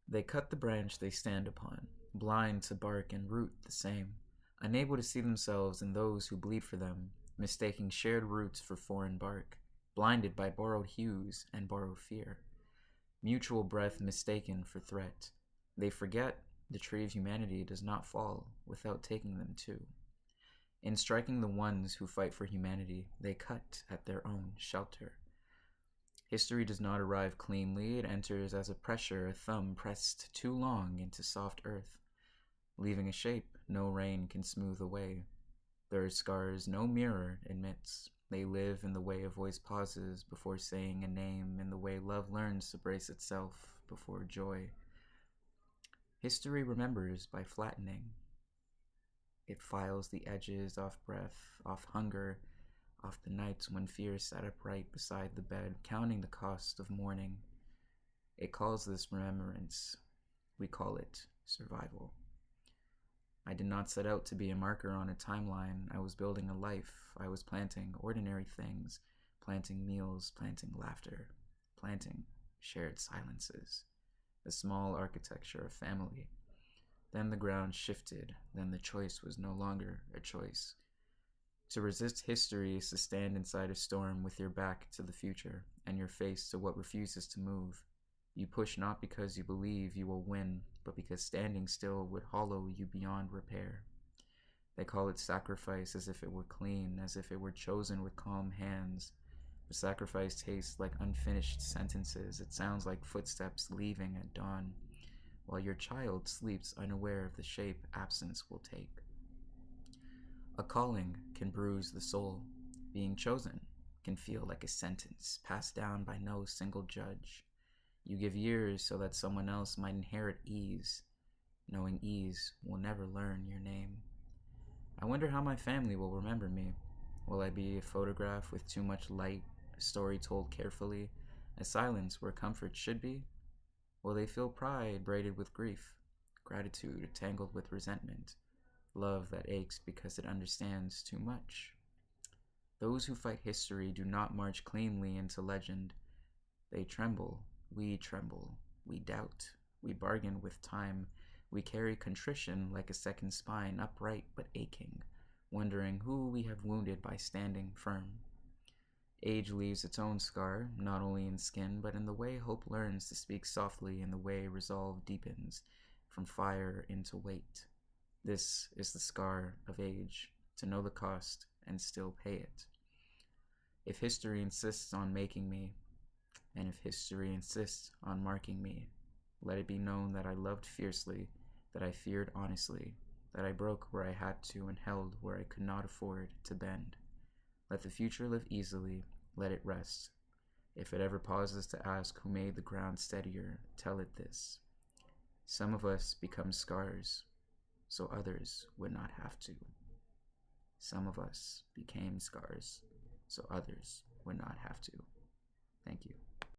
They cut the branch they stand upon, blind to bark and root the same, unable to see themselves in those who bleed for them, mistaking shared roots for foreign bark, blinded by borrowed hues and borrowed fear. Mutual breath mistaken for threat. They forget the tree of humanity does not fall without taking them too. In striking the ones who fight for humanity, they cut at their own shelter. History does not arrive cleanly, it enters as a pressure, a thumb pressed too long into soft earth, leaving a shape no rain can smooth away. There are scars no mirror admits. They live in the way a voice pauses before saying a name, in the way love learns to brace itself before joy. History remembers by flattening. It files the edges off breath, off hunger, off the nights when fear sat upright beside the bed, counting the cost of mourning. It calls this remembrance. We call it survival. I did not set out to be a marker on a timeline. I was building a life. I was planting ordinary things, planting meals, planting laughter, planting shared silences, a small architecture of family. Then the ground shifted. Then the choice was no longer a choice. To resist history is to stand inside a storm with your back to the future and your face to what refuses to move. You push not because you believe you will win, but because standing still would hollow you beyond repair. They call it sacrifice as if it were clean, as if it were chosen with calm hands. But sacrifice tastes like unfinished sentences. It sounds like footsteps leaving at dawn, while your child sleeps unaware of the shape absence will take. A calling can bruise the soul. Being chosen can feel like a sentence passed down by no single judge. You give years so that someone else might inherit ease, knowing ease will never learn your name. I wonder how my family will remember me. Will I be a photograph with too much light, a story told carefully, a silence where comfort should be? Will they feel pride braided with grief, gratitude tangled with resentment, love that aches because it understands too much? Those who fight history do not march cleanly into legend. They tremble. We tremble, we doubt, we bargain with time, we carry contrition like a second spine, upright but aching, wondering who we have wounded by standing firm. Age leaves its own scar, not only in skin, but in the way hope learns to speak softly, in the way resolve deepens from fire into weight. This is the scar of age, to know the cost and still pay it. If history insists on making me, and if history insists on marking me, let it be known that I loved fiercely, that I feared honestly, that I broke where I had to and held where I could not afford to bend. Let the future live easily, let it rest. If it ever pauses to ask who made the ground steadier, tell it this. Some of us become scars, so others would not have to. Some of us became scars, so others would not have to. Thank you.